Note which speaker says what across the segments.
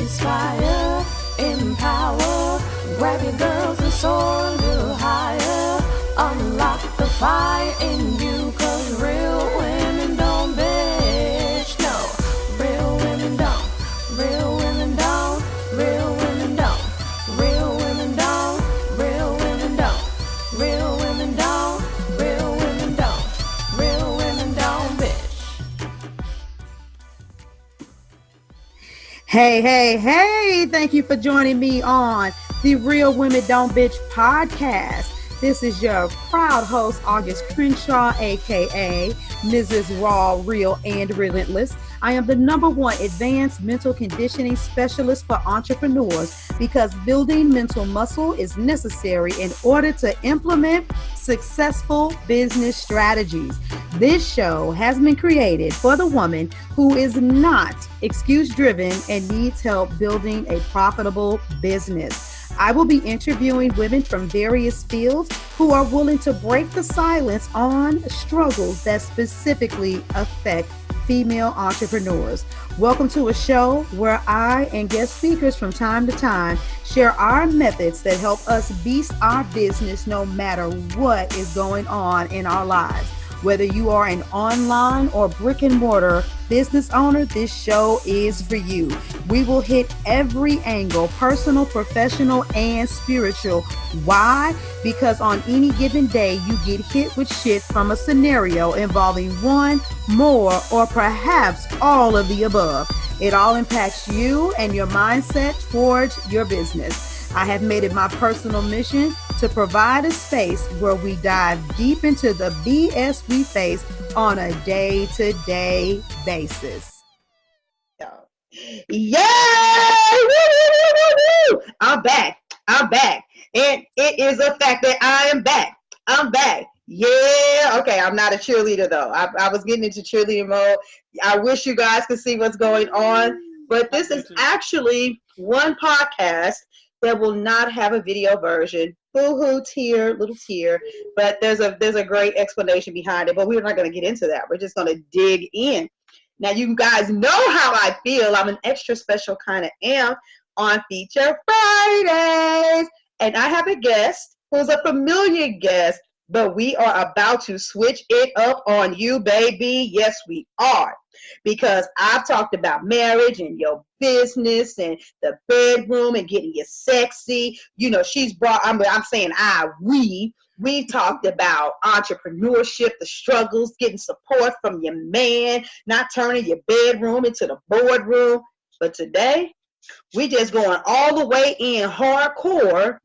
Speaker 1: inspire, empower, grab your girls and soar a little higher, unlock the fire in you, cause real women don't bitch, no, real women don't, real women don't, real women don't, real women don't, real women don't, real women don't, real women don't, real women don't bitch.
Speaker 2: Hey, thank you for joining me on the Real Women Don't Bitch podcast. This is your proud host, August Crenshaw, aka Mrs. Raw, Real, and Relentless. I am the #1 advanced mental conditioning specialist for entrepreneurs because building mental muscle is necessary in order to implement successful business strategies. This show has been created for the woman who is not excuse-driven and needs help building a profitable business. I will be interviewing women from various fields who are willing to break the silence on struggles that specifically affect female entrepreneurs. Welcome to a show where I and guest speakers from time to time share our methods that help us beast our business no matter what is going on in our lives. Whether you are an online or brick and mortar business owner, this show is for you. We will hit every angle, personal, professional, and spiritual. Why? Because on any given day, you get hit with shit from a scenario involving one, more, or perhaps all of the above. It all impacts you and your mindset towards your business. I have made it my personal mission to provide a space where we dive deep into the BS we face on a day-to-day basis. Yay! I'm back. And it is a fact that I am back. I'm back. Yeah. Okay. I'm not a cheerleader though. I was getting into cheerleader mode. I wish you guys could see what's going on, but this is actually one podcast that will not have a video version. Boo-hoo, little tear. But there's a great explanation behind it. But we're not going to get into that. We're just going to dig in. Now, you guys know how I feel. I'm an extra special kind of amp on Feature Fridays. And I have a guest who's a familiar guest, but we are about to switch it up on you, baby. Yes, we are. Because I've talked about marriage and your business and the bedroom and getting you sexy. You know, she's brought, I'm saying we've talked about entrepreneurship, the struggles, getting support from your man, not turning your bedroom into the boardroom. But today, we just going all the way in hardcore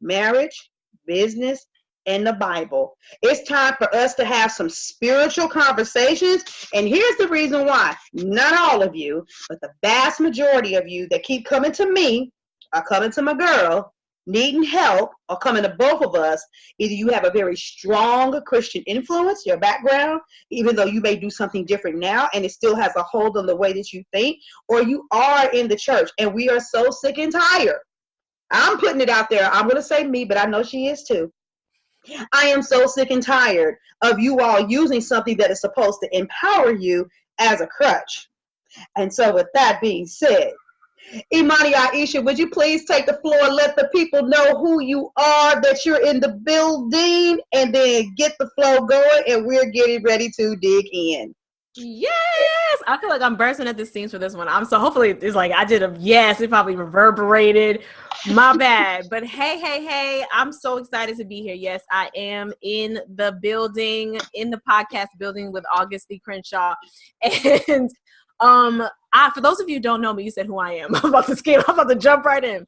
Speaker 2: marriage, business, and the Bible. It's time for us to have some spiritual conversations. And here's the reason why. Not all of you, but the vast majority of you that keep coming to me or coming to my girl, needing help, or coming to both of us, either you have a very strong Christian influence, your background, even though you may do something different now and it still has a hold on the way that you think, or you are in the church and we are so sick and tired. I'm putting it out there. I'm going to say me, but I know she is too. I am so sick and tired of you all using something that is supposed to empower you as a crutch. And so with that being said, Imani, Aisha, would you please take the floor and let the people know who you are, that you're in the building, and then get the flow going, and we're getting ready to dig in.
Speaker 3: Yes, I feel like I'm bursting at the seams for this one. Hopefully it's like I did it probably reverberated. My bad. But hey, I'm so excited to be here. Yes, I am in the building, in the podcast building with August B. Crenshaw. And for those of you who don't know me, you said who I am. I'm about to jump right in.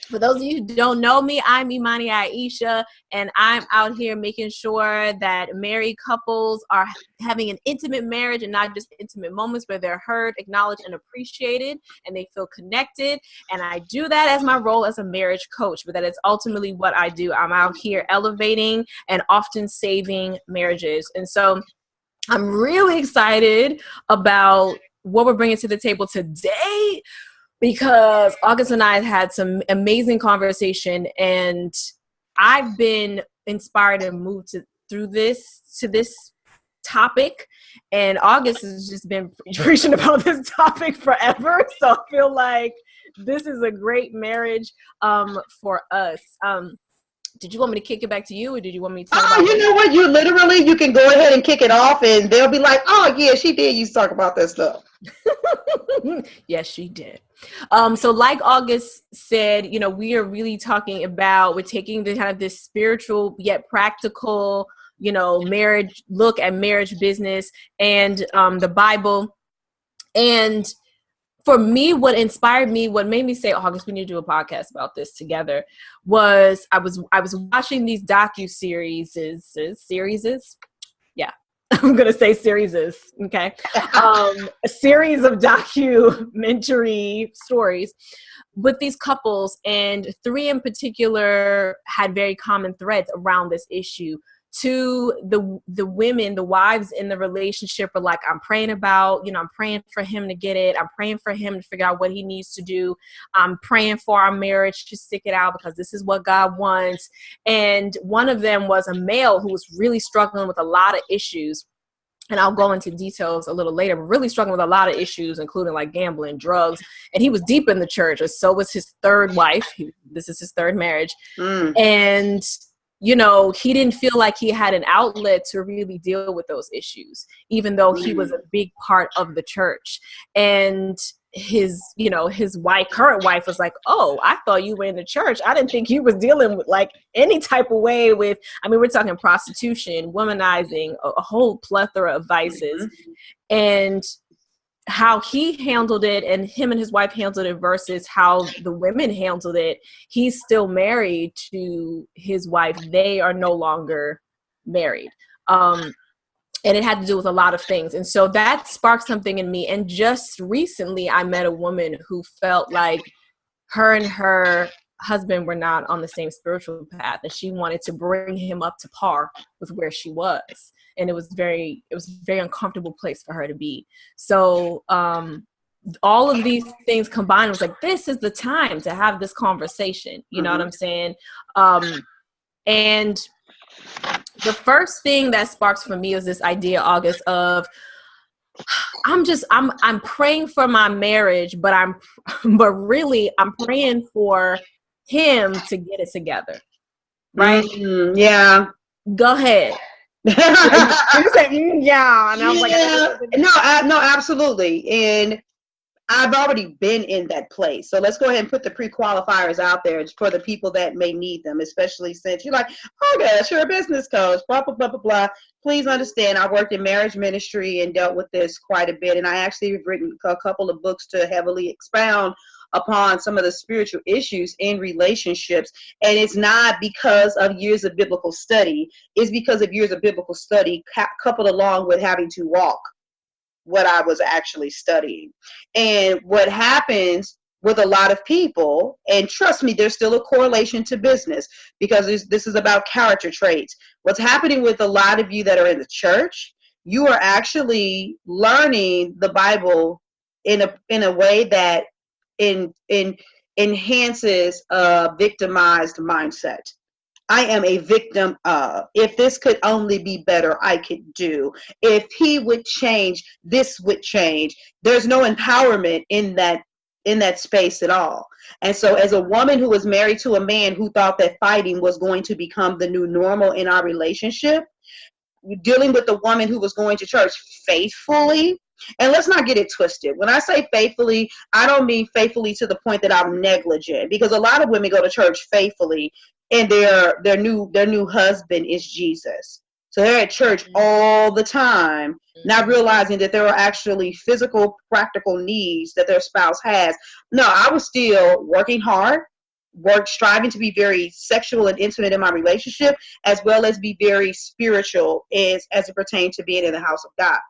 Speaker 3: For those of you who don't know me, I'm Imani Aisha, and I'm out here making sure that married couples are having an intimate marriage and not just intimate moments where they're heard, acknowledged, and appreciated, and they feel connected. And I do that as my role as a marriage coach, but that is ultimately what I do. I'm out here elevating and often saving marriages. And so I'm really excited about what we're bringing to the table today, because August and I had some amazing conversation, and I've been inspired and moved to this topic, and August has just been preaching about this topic forever. So I feel like this is a great marriage for us. Did you want me to kick it back to you, or did you want me to talk about?
Speaker 2: You know what? You can go ahead and kick it off, and they'll be like, "Oh yeah, she did used to talk about that stuff."
Speaker 3: Yes, she did. So like August said, we are really talking about, we're taking the kind of this spiritual yet practical, marriage, look at marriage business and the Bible. And for me, what inspired me, what made me say, August, we need to do a podcast about this together, was I was watching these docu-series, yeah, I'm going to say series, okay? A series of documentary stories with these couples, and 3 in particular had very common threads around this issue. 2, the women, the wives in the relationship are like, I'm praying I'm praying for him to get it. I'm praying for him to figure out what he needs to do. I'm praying for our marriage to stick it out because this is what God wants. And one of them was a male who was really struggling with a lot of issues. And I'll go into details a little later, but really struggling with a lot of issues, including like gambling, drugs. And he was deep in the church, and so was his 3rd wife. This is his 3rd marriage. And he didn't feel like he had an outlet to really deal with those issues, even though he was a big part of the church. And his current wife was like, "Oh, I thought you were in the church. I didn't think you was dealing with like any type of way with," we're talking prostitution, womanizing, a whole plethora of vices. And how he handled it, and him and his wife handled it, versus how the women handled it. He's still married to his wife. They are no longer married. And it had to do with a lot of things. And so that sparked something in me. And just recently I met a woman who felt like her and her husband were not on the same spiritual path, and she wanted to bring him up to par with where she was. And it was a very uncomfortable place for her to be. So all of these things combined was like, this is the time to have this conversation. You know what I'm saying? And the first thing that sparks for me was this idea, August, of I'm praying for my marriage, but really I'm praying for him to get it together. Right?
Speaker 2: Yeah.
Speaker 3: Go ahead. You said, yeah. And I was like,
Speaker 2: no, absolutely. And I've already been in that place. So let's go ahead and put the pre-qualifiers out there for the people that may need them, especially since you're like, oh gosh, you're a business coach, blah, blah, blah, blah, blah. Please understand, I worked in marriage ministry and dealt with this quite a bit. And I actually have written a couple of books to heavily expound upon some of the spiritual issues in relationships. And it's not because of years of biblical study. It's because of years of biblical study coupled along with having to walk what I was actually studying. And what happens with a lot of people, and trust me, there's still a correlation to business, because this is about character traits. What's happening with a lot of you that are in the church, you are actually learning the Bible in a way that enhances a victimized mindset. I am a victim of. If this could only be better, I could do. If he would change, this would change. There's no empowerment in that space at all. And so as a woman who was married to a man who thought that fighting was going to become the new normal in our relationship, dealing with a woman who was going to church faithfully. And let's not get it twisted. When I say faithfully, I don't mean faithfully to the point that I'm negligent, because a lot of women go to church faithfully and their new husband is Jesus. So they're at church all the time, not realizing that there are actually physical, practical needs that their spouse has. No, I was still working hard, striving to be very sexual and intimate in my relationship, as well as be very spiritual as it pertained to being in the house of God.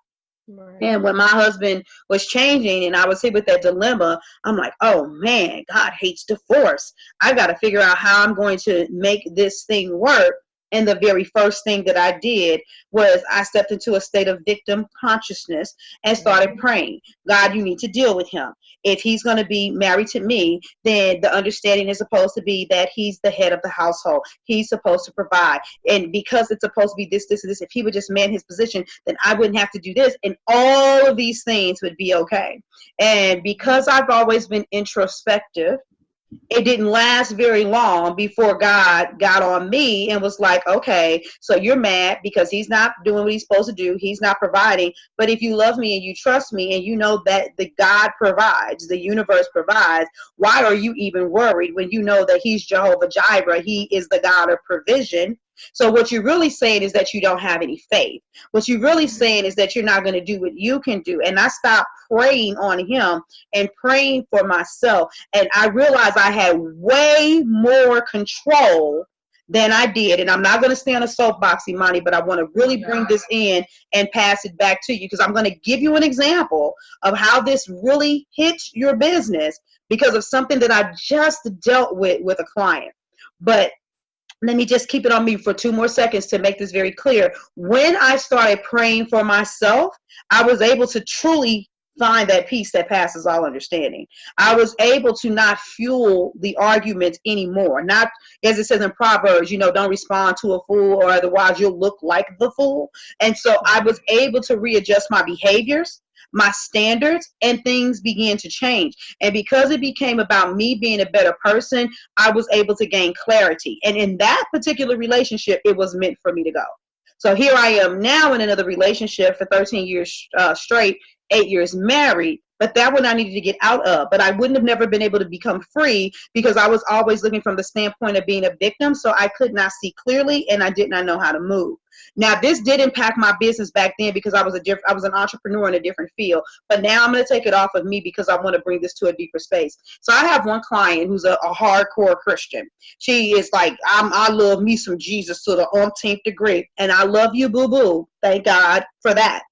Speaker 2: Right. And when my husband was changing and I was hit with that dilemma, I'm like, oh man, God hates divorce. I got to figure out how I'm going to make this thing work And the very first thing that I did was I stepped into a state of victim consciousness and started praying. God, you need to deal with him. If he's going to be married to me, then the understanding is supposed to be that he's the head of the household. He's supposed to provide. And because it's supposed to be this, this, and this, if he would just man his position, then I wouldn't have to do this. And all of these things would be okay. And because I've always been introspective, it didn't last very long before God got on me and was like, okay, so you're mad because he's not doing what he's supposed to do. He's not providing. But if you love me and you trust me and you know that the God provides, the universe provides, why are you even worried when you know that he's Jehovah Jireh? He is the God of provision. So what you're really saying is that you don't have any faith. What you're really saying is that you're not going to do what you can do. And I stopped praying on him and praying for myself. And I realized I had way more control than I did. And I'm not going to stay on a soapbox, Imani, but I want to really bring this in and pass it back to you because I'm going to give you an example of how this really hits your business because of something that I just dealt with a client. But let me just keep it on me for 2 more seconds to make this very clear. When I started praying for myself, I was able to truly find that peace that passes all understanding. I was able to not fuel the arguments anymore. Not, as it says in Proverbs, don't respond to a fool or otherwise you'll look like the fool. And so I was able to readjust my behaviors, my standards, and things began to change. And because it became about me being a better person, I was able to gain clarity. And in that particular relationship, it was meant for me to go. So here I am now in another relationship for 13 years straight, 8 years married, but that one I needed to get out of. But I wouldn't have never been able to become free because I was always looking from the standpoint of being a victim. So I could not see clearly and I did not know how to move. Now, this did impact my business back then because I was an entrepreneur in a different field. But now I'm going to take it off of me because I want to bring this to a deeper space. So I have one client who's a hardcore Christian. She is like, I love me some Jesus to the umpteenth degree. And I love you, boo-boo. Thank God for that.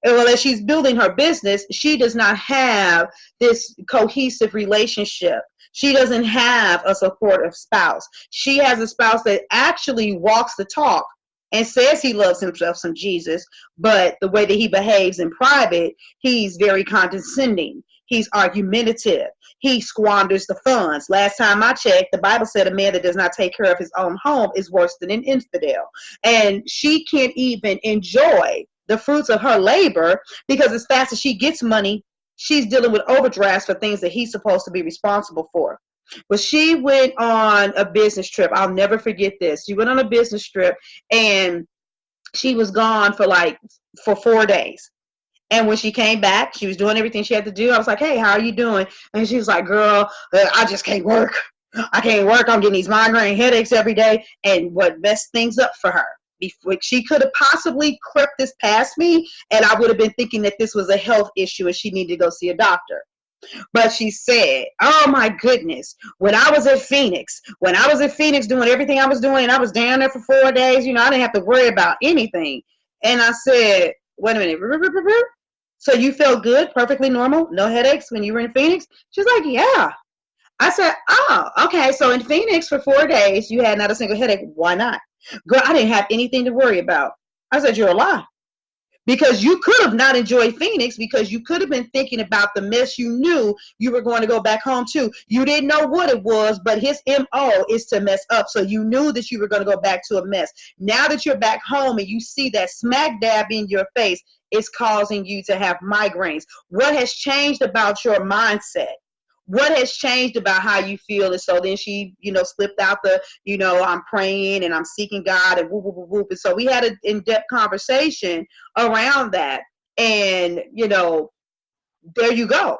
Speaker 2: Well, as she's building her business, she does not have this cohesive relationship. She doesn't have a supportive spouse. She has a spouse that actually walks the talk and says he loves himself some Jesus, but the way that he behaves in private, he's very condescending. He's argumentative. He squanders the funds. Last time I checked, the Bible said a man that does not take care of his own home is worse than an infidel. And she can't even enjoy the fruits of her labor because as fast as she gets money, she's dealing with overdrafts for things that he's supposed to be responsible for. But she went on a business trip. I'll never forget this. She went on a business trip and she was gone for 4 days. And when she came back, she was doing everything she had to do. I was like, hey, how are you doing? And she was like, girl, I just can't work. I can't work. I'm getting these migraine headaches every day. And what messed things up for her? She could have possibly crept this past me, and I would have been thinking that this was a health issue and she needed to go see a doctor. But she said, oh my goodness, when I was at Phoenix doing everything I was doing, and I was down there for 4 days, I didn't have to worry about anything. And I said, wait a minute. So you felt good, perfectly normal, no headaches when you were in Phoenix? She's like, yeah. I said, oh, okay. So in Phoenix for 4 days, you had not a single headache. Why not? Girl, I didn't have anything to worry about. I said, you're a lie. Because you could have not enjoyed Phoenix because you could have been thinking about the mess you knew you were going to go back home to. You didn't know what it was, but his MO is to mess up. So you knew that you were going to go back to a mess. Now that you're back home and you see that smack dab in your face, it's causing you to have migraines. What has changed about your mindset? What has changed about how you feel? And so then she, slipped out the, I'm praying and I'm seeking God and whoop, whoop, whoop, whoop. And so we had an in-depth conversation around that. And, there you go.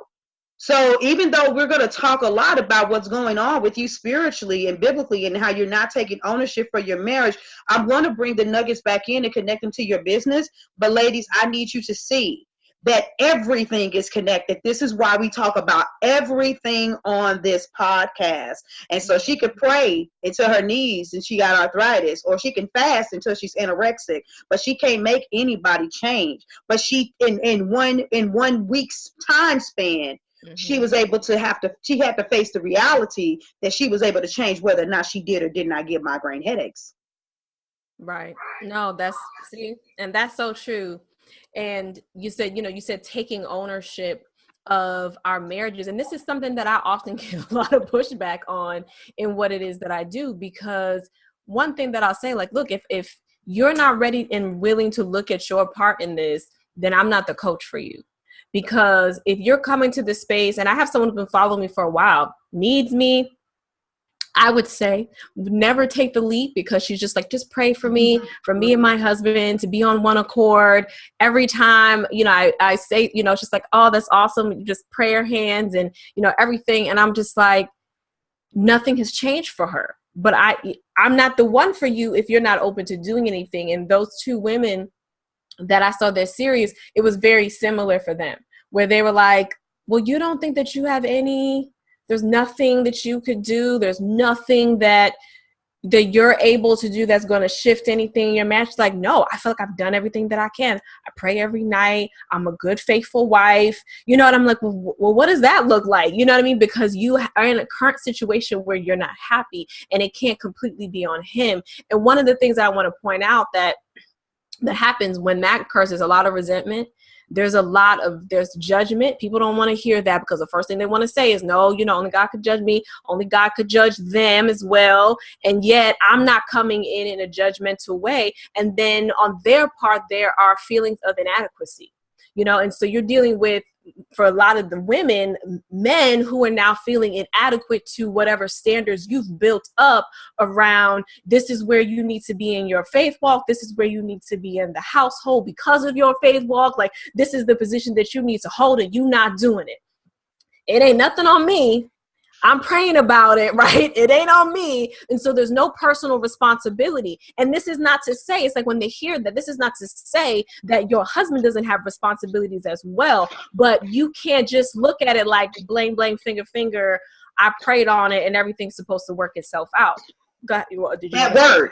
Speaker 2: So even though we're going to talk a lot about what's going on with you spiritually and biblically and how you're not taking ownership for your marriage, I'm going to bring the nuggets back in and connect them to your business. But ladies, I need you to see that everything is connected. This is why we talk about everything on this podcast. And so she could pray until her knees and she got arthritis, or she can fast until she's anorexic, but she can't make anybody change. But she, in 1 week's time span, she was able to she had to face the reality that she was able to change whether or not she did or did not get migraine headaches.
Speaker 3: Right. No, that's see, and that's so true. And you said, you said taking ownership of our marriages. And this is something that I often get a lot of pushback on in what it is that I do, because one thing that I'll say, like, look, if you're not ready and willing to look at your part in this, then I'm not the coach for you. Because if you're coming to this space, and I have someone who's been following me for a while, needs me, I would say never take the leap, because she's just like, just pray for me and my husband to be on one accord. Every time, I say, it's just like, oh, that's awesome. You just prayer hands and, everything. And I'm just like, nothing has changed for her. But I'm not the one for you if you're not open to doing anything. And those two women that I saw their series, it was very similar for them, where they were like, well, you don't think that you have there's nothing that you could do. There's nothing that you're able to do that's going to shift anything in your marriage. Like, no, I feel like I've done everything that I can. I pray every night. I'm a good, faithful wife. And I'm like, well, what does that look like? You know what I mean? Because you are in a current situation where you're not happy, and it can't completely be on him. And one of the things I want to point out that happens when that occurs is a lot of resentment. There's judgment. People don't want to hear that, because the first thing they want to say is, no, only God could judge me. Only God could judge them as well. And yet I'm not coming in a judgmental way. And then on their part, there are feelings of inadequacy, and so you're dealing with, for a lot of the women, men who are now feeling inadequate to whatever standards you've built up around, this is where you need to be in your faith walk. This is where you need to be in the household because of your faith walk. Like, this is the position that you need to hold, and you not doing it. It ain't nothing on me. I'm praying about it, right? It ain't on me. And so there's no personal responsibility. And this is not to say, it's like when they hear that, this is not to say that your husband doesn't have responsibilities as well, but you can't just look at it like blame, finger, I prayed on it and everything's supposed to work itself out. That word,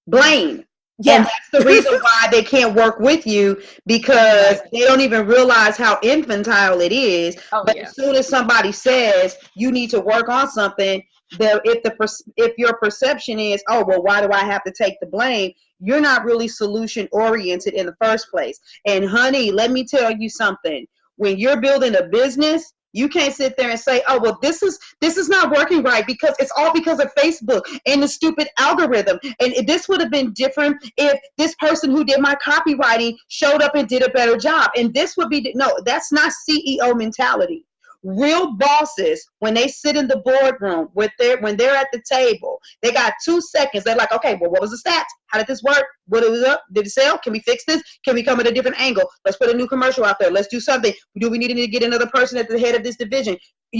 Speaker 2: blame.
Speaker 3: Yeah.
Speaker 2: And that's the reason why they can't work with you, because they don't even realize how infantile it is. But as soon as somebody says you need to work on something, if your perception is, oh, well, why do I have to take the blame? You're not really solution oriented in the first place. And honey, let me tell you something. When you're building a business, you can't sit there and say, oh, well, this is not working right, because it's all because of Facebook and the stupid algorithm. And this would have been different if this person who did my copywriting showed up and did a better job. And this would be, no, that's not CEO mentality. Real bosses, when they sit in the boardroom, when they're at the table, they got 2 seconds. They're like, okay, well, what was the stats? How did this work? What was up? Did it sell? Can we fix this? Can we come at a different angle? Let's put a new commercial out there. Let's do something. Do we need to get another person at the head of this division?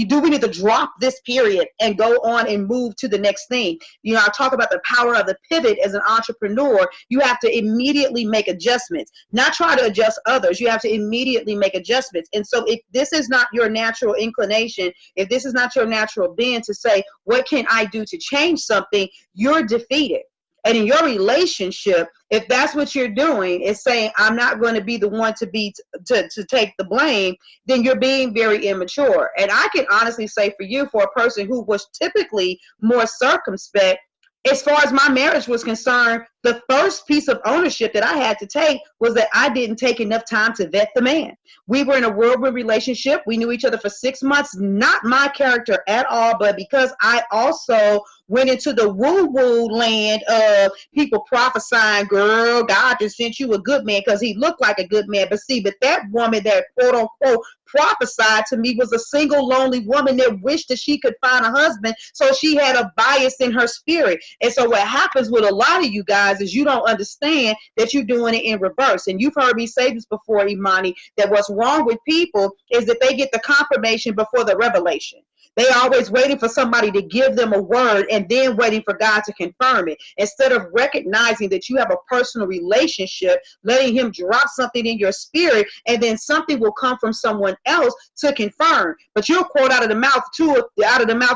Speaker 2: Do we need to drop this period and go on and move to the next thing? I talk about the power of the pivot as an entrepreneur. You have to immediately make adjustments, not try to adjust others. You have to immediately make adjustments. And so if this is not your natural inclination, if this is not your natural bend to say, what can I do to change something? You're defeated. And in your relationship, if that's what you're doing, is saying, I'm not going to be the one to take the blame, then you're being very immature. And I can honestly say for you, for a person who was typically more circumspect, as far as my marriage was concerned, the first piece of ownership that I had to take was that I didn't take enough time to vet the man. We were in a whirlwind relationship. We knew each other for 6 months, not my character at all, but because I also went into the woo-woo land of people prophesying, girl, God just sent you a good man because he looked like a good man. But that woman that quote unquote prophesied to me was a single lonely woman that wished that she could find a husband, so she had a bias in her spirit. And so what happens with a lot of you guys is you don't understand that you're doing it in reverse. And you've heard me say this before, Imani, that what's wrong with people is that they get the confirmation before the revelation. They always waiting for somebody to give them a word and then waiting for God to confirm it. Instead of recognizing that you have a personal relationship, letting him drop something in your spirit, and then something will come from someone else to confirm. But you'll quote out of the mouth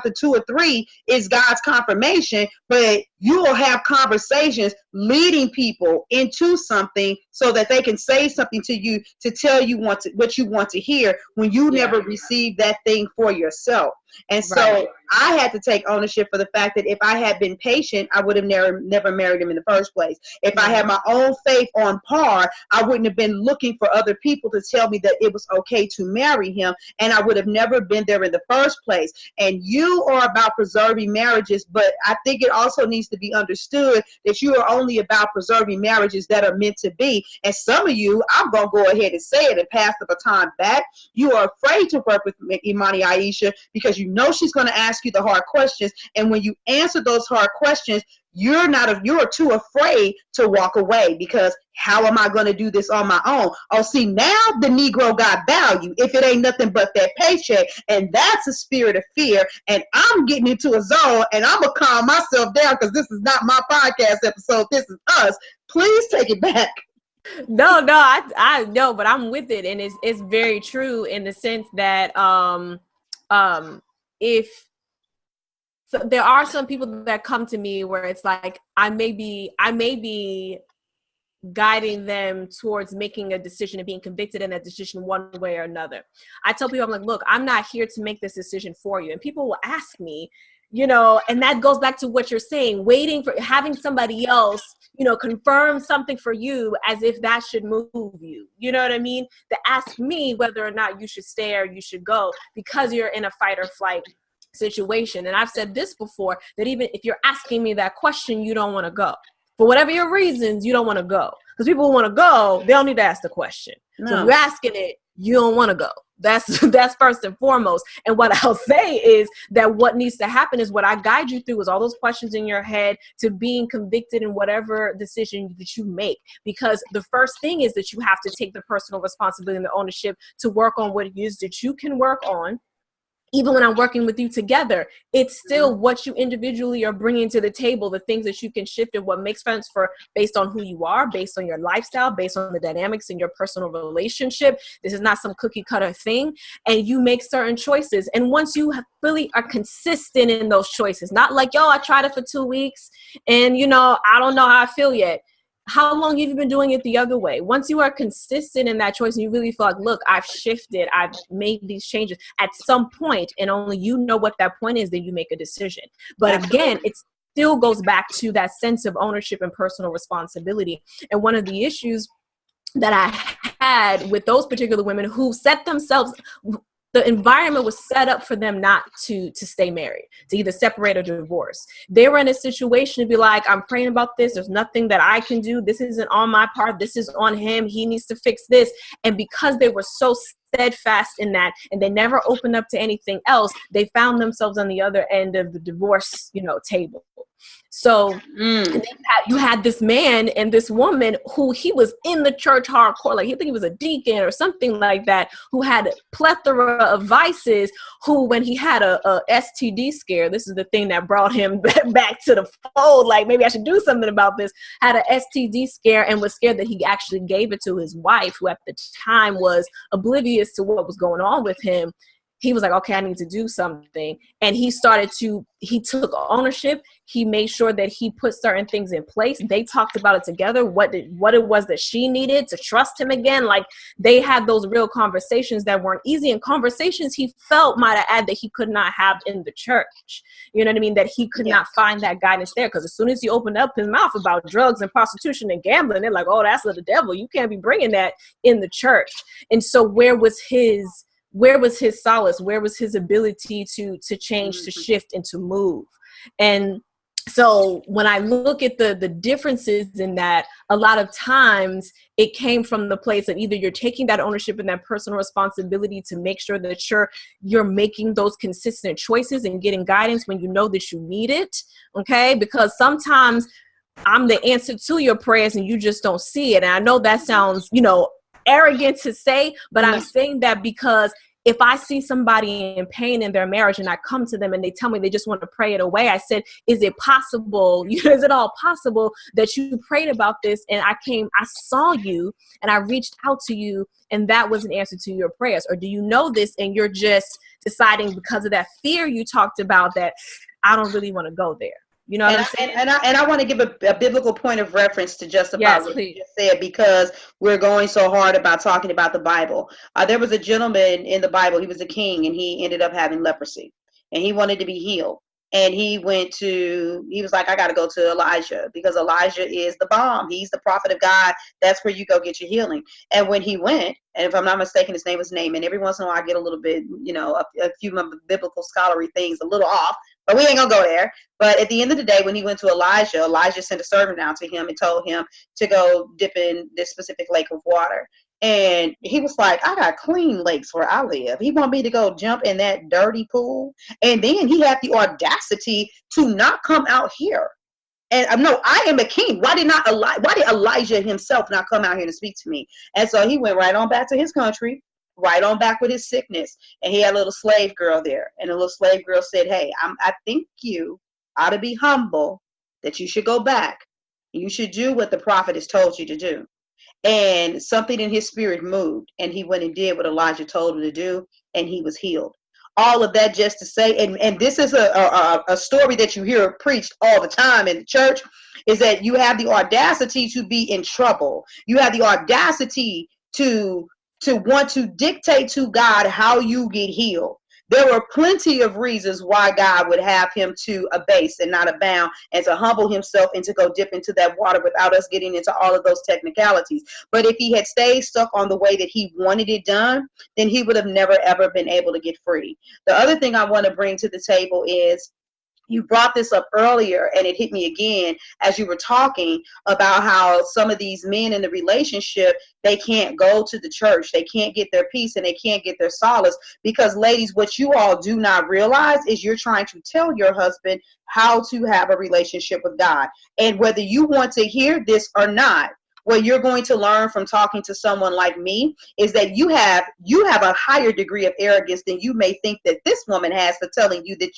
Speaker 2: of 2 or 3 is God's confirmation, but you will have conversations leading people into something so that they can say something to you to tell you what you want to hear when you never received that thing for yourself. And so I had to take ownership for the fact that if I had been patient, I would have never married him in the first place. If I had my own faith on par, I wouldn't have been looking for other people to tell me that it was okay to marry him, and I would have never been there in the first place. And you are about preserving marriages, but I think it also needs to be understood that you are only about preserving marriages that are meant to be. And some of you, I'm going to go ahead and say it and pass the baton back. You are afraid to work with Imani Aisha because you know she's going to ask you the hard questions. And when you answer those hard questions, you're too afraid to walk away because how am I going to do this on my own? Oh, see, now the Negro got value if it ain't nothing but that paycheck. And that's a spirit of fear. And I'm getting into a zone and I'm going to calm myself down because this is not my podcast episode. This is us. Please take it back.
Speaker 3: No, I know, but I'm with it. And it's very true in the sense that if so there are some people that come to me where it's like I may be guiding them towards making a decision and being convicted in that decision one way or another. I tell people, I'm like, look, I'm not here to make this decision for you. And people will ask me, and that goes back to what you're saying, waiting for having somebody else, confirm something for you as if that should move you. You know what I mean? To ask me whether or not you should stay or you should go because you're in a fight or flight situation. And I've said this before, that even if you're asking me that question, you don't want to go. For whatever your reasons, you don't want to go. Because people who want to go, they don't need to ask the question. No. So if you're asking it, you don't want to go. That's first and foremost. And what I'll say is that what needs to happen is what I guide you through is all those questions in your head to being convicted in whatever decision that you make. Because the first thing is that you have to take the personal responsibility and the ownership to work on what it is that you can work on. Even when I'm working with you together, it's still what you individually are bringing to the table, the things that you can shift and what makes sense based on who you are, based on your lifestyle, based on the dynamics in your personal relationship. This is not some cookie cutter thing. And you make certain choices. And once you really are consistent in those choices, not like, I tried it for 2 weeks and, I don't know how I feel yet. How long have you been doing it the other way? Once you are consistent in that choice and you really feel like, look, I've shifted, I've made these changes at some point, and only you know what that point is, then you make a decision. But again, it still goes back to that sense of ownership and personal responsibility. And one of the issues that I had with those particular women who set themselves, the environment was set up for them not to stay married, to either separate or divorce. They were in a situation to be like, I'm praying about this. There's nothing that I can do. This isn't on my part. This is on him. He needs to fix this. And because they were so steadfast in that and they never opened up to anything else, they found themselves on the other end of the divorce, table. So and then you had this man and this woman who he was in the church hardcore, like he think he was a deacon or something like that, who had a plethora of vices, who when he had a STD scare, this is the thing that brought him back to the fold, like maybe I should do something about this, had an STD scare and was scared that he actually gave it to his wife, who at the time was oblivious to what was going on with him. He was like, okay, I need to do something. And he took ownership. He made sure that he put certain things in place. They talked about it together, what it was that she needed to trust him again. Like they had those real conversations that weren't easy, and conversations he felt might have had that he could not have in the church. You know what I mean? That he could not find that guidance there. Because as soon as he opened up his mouth about drugs and prostitution and gambling, they're like, oh, that's of the devil. You can't be bringing that in the church. And so where was his solace? Where was his ability to change, to shift, and to move? And so when I look at the differences in that, a lot of times it came from the place of either you're taking that ownership and that personal responsibility to make sure that you're making those consistent choices and getting guidance when you know that you need it. Okay. Because sometimes I'm the answer to your prayers and you just don't see it. And I know that sounds, arrogant to say, but I'm saying that because if I see somebody in pain in their marriage and I come to them and they tell me they just want to pray it away, I said, is it possible, is it all possible that you prayed about this and I saw you and I reached out to you and that was an answer to your prayers? Or do you know this and you're just deciding because of that fear you talked about that I don't really want to go there? You know what I'm saying?
Speaker 2: And I want to give a biblical point of reference to justify what you just said, because we're going so hard about talking about the Bible. There was a gentleman in the Bible. He was a king, and he ended up having leprosy. and he wanted to be healed. And he was like, I got to go to Elijah, because Elijah is the bomb. He's the prophet of God. That's where you go get your healing. And when he went, and if I'm not mistaken, his name was Naaman. Every once in a while I get a little bit, a few biblical scholarly things a little off, but we ain't gonna go there. But at the end of the day, when he went to Elijah, Elijah sent a servant down to him and told him to go dip in this specific lake of water. And he was like, I got clean lakes where I live. He want me to go jump in that dirty pool. And then he had the audacity to not come out here. And no, I am a king. Why did Elijah himself not come out here to speak to me? And so he went right on back to his country, right on back with his sickness. And he had a little slave girl there. And the little slave girl said, hey, I think you ought to be humble, that you should go back. You should do what the prophet has told you to do. And something in his spirit moved, and he went and did what Elijah told him to do, and he was healed. All of that just to say, and this is a story that you hear preached all the time in the church, is that you have the audacity to be in trouble. You have the audacity to want to dictate to God how you get healed. There were plenty of reasons why God would have him to abase and not abound, and to humble himself and to go dip into that water without us getting into all of those technicalities. But if he had stayed stuck on the way that he wanted it done, then he would have never, ever been able to get free. The other thing I want to bring to the table is, you brought this up earlier, and it hit me again as you were talking about how some of these men in the relationship, they can't go to the church, they can't get their peace, and they can't get their solace, because ladies, what you all do not realize is you're trying to tell your husband how to have a relationship with God. And whether you want to hear this or not, what you're going to learn from talking to someone like me is that you have a higher degree of arrogance than you may think that this woman has, for telling you that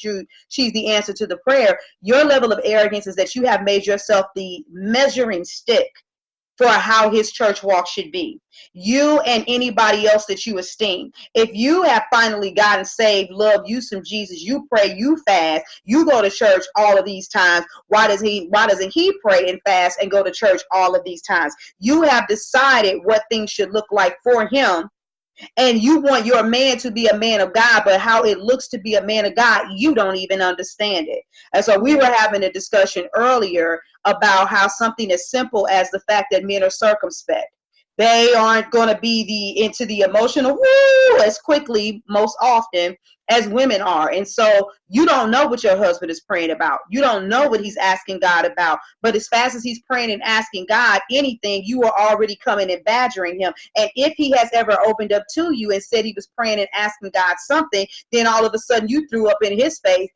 Speaker 2: she's the answer to the prayer. Your level of arrogance is that you have made yourself the measuring stick for how his church walk should be. You and anybody else that you esteem. If you have finally gotten saved, love you some Jesus, you pray, you fast, you go to church all of these times, why doesn't he pray and fast and go to church all of these times? You have decided what things should look like for him, and you want your man to be a man of God, but how it looks to be a man of God, you don't even understand it. And so we were having a discussion earlier about how something as simple as the fact that men are circumspect, they aren't going to be into the emotional woo as quickly most often as women are. And so you don't know what your husband is praying about. You don't know what he's asking God about. But as fast as he's praying and asking God anything, you are already coming and badgering him. And if he has ever opened up to you and said he was praying and asking God something, then all of a sudden you threw up in his face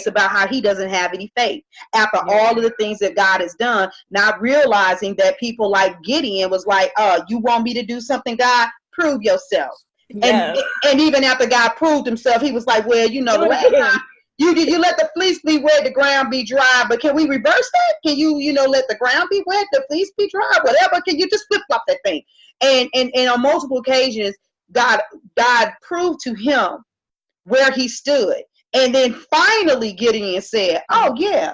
Speaker 2: about how he doesn't have any faith after all of the things that God has done, not realizing that people like Gideon was like, you want me to do something, God? Prove yourself. Yes. And even after God proved himself, he was like, well, you let the fleece be wet, the ground be dry, but can we reverse that? Can you let the ground be wet, the fleece be dry, whatever? Can you just flip flop that thing? And on multiple occasions, God proved to him where he stood. And then finally Gideon said, oh yeah,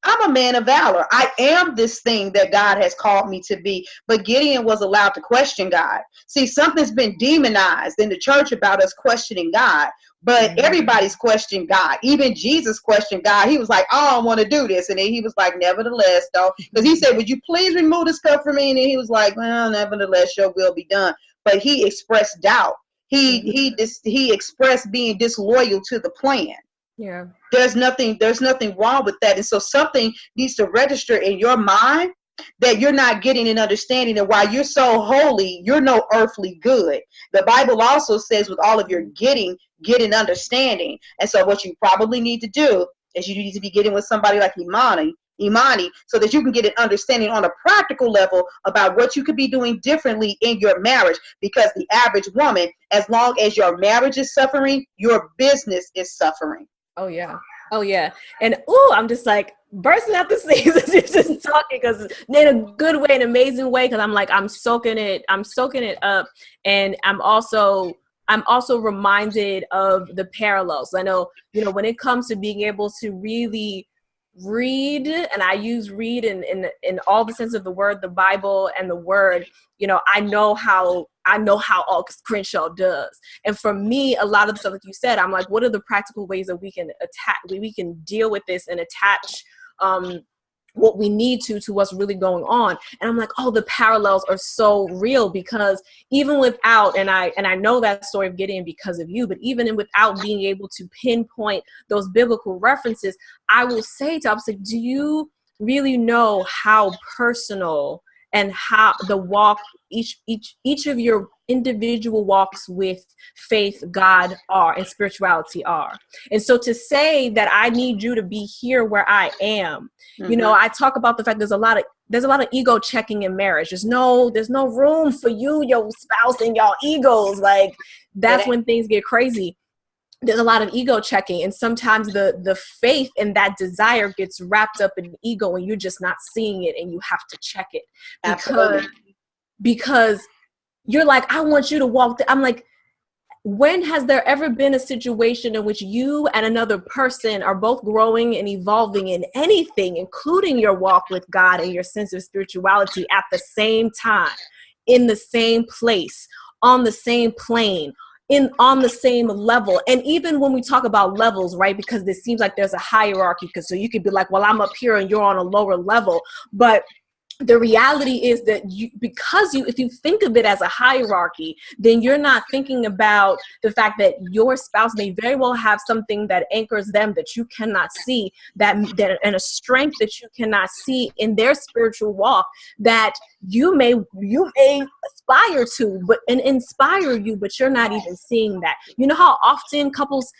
Speaker 2: I'm a man of valor. I am this thing that God has called me to be. But Gideon was allowed to question God. See, something's been demonized in the church about us questioning God, but everybody's questioning God. Even Jesus questioned God. He was like, I don't want to do this. And then he was like, nevertheless, though, because he said, would you please remove this cup from me? And then he was like, well, nevertheless, your will be done. But he expressed doubt. He expressed being disloyal to the plan.
Speaker 3: Yeah.
Speaker 2: There's nothing wrong with that. And so something needs to register in your mind that you're not getting an understanding, and while you're so holy, you're no earthly good. The Bible also says with all of your getting, get an understanding. And so what you probably need to do is you need to be getting with somebody like Imani, so that you can get an understanding on a practical level about what you could be doing differently in your marriage. Because the average woman, as long as your marriage is suffering, your business is suffering.
Speaker 3: Oh yeah. And I'm just like bursting out the seams as you're just talking, because in a good way, an amazing way, because I'm soaking it up. And I'm also reminded of the parallels. I know, when it comes to being able to really read, and I use read in all the sense of the word, the Bible and the word, you know, I know how all Crenshaw does. And for me, a lot of the stuff that you said, I'm like, what are the practical ways that we can we can deal with this and attach what we need to what's really going on. And I'm like, oh, the parallels are so real, because even without, and I know that story of Gideon because of you, but even without being able to pinpoint those biblical references, I will say to, I was like, do you really know how personal and how the walk, each of your individual walks with faith, God are, and spirituality are? And so to say that I need you to be here where I am, you know, I talk about the fact there's a lot of ego checking in marriage. There's no room for you, your spouse, and y'all egos. Like, that's when things get crazy. There's a lot of ego checking, and sometimes the faith and that desire gets wrapped up in ego, and you're just not seeing it, and you have to check it. Because you're like, I want you to walk. I'm like, when has there ever been a situation in which you and another person are both growing and evolving in anything, including your walk with God and your sense of spirituality, at the same time, in the same place, on the same plane, on the same level? And even when we talk about levels, right, because it seems like there's a hierarchy, because so you could be like, well, I'm up here and you're on a lower level. But the reality is that if you think of it as a hierarchy, then you're not thinking about the fact that your spouse may very well have something that anchors them that you cannot see, that and a strength that you cannot see in their spiritual walk that you may aspire to, and inspire you, but you're not even seeing that. You know how often couples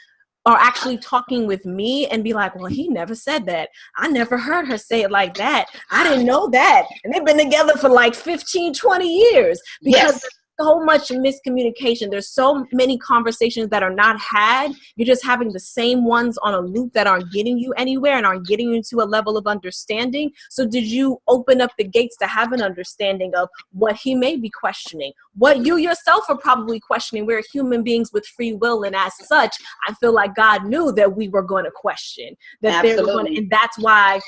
Speaker 3: are actually talking with me and be like, well, he never said that. I never heard her say it like that. I didn't know that. And they've been together for like 15, 20 years because there's so much miscommunication. There's so many conversations that are not had. You're just having the same ones on a loop that aren't getting you anywhere and aren't getting you to a level of understanding. So did you open up the gates to have an understanding of what he may be questioning, what you yourself are probably questioning? We're human beings with free will, and as such, I feel like God knew that we were going to question, that they were going to, and that's why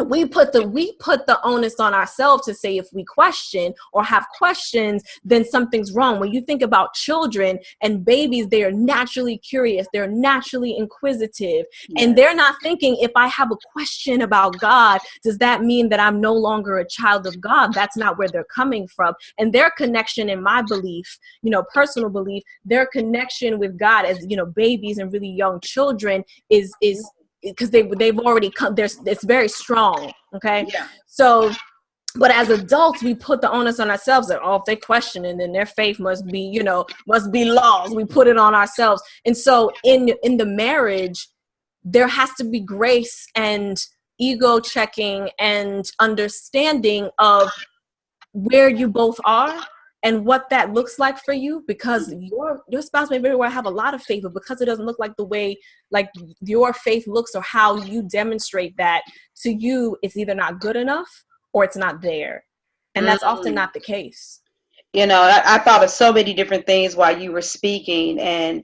Speaker 3: we put the onus on ourselves to say, if we question or have questions, then something's wrong. When you think about children and babies, they are naturally curious, they're naturally inquisitive, and they're not thinking, if I have a question about God, does that mean that I'm no longer a child of God? That's not where they're coming from. And their connection, in my belief, personal belief, their connection with God as, babies and really young children is because they've already come. It's very strong. Okay. Yeah. So, but as adults, we put the onus on ourselves that, if they question it, then their faith must be laws. We put it on ourselves. And so in the marriage, there has to be grace and ego checking and understanding of where you both are and what that looks like for you, because your spouse may very well have a lot of faith, but because it doesn't look like the way like your faith looks or how you demonstrate that to you, it's either not good enough or it's not there. And that's often not the case.
Speaker 2: I thought of so many different things while you were speaking, and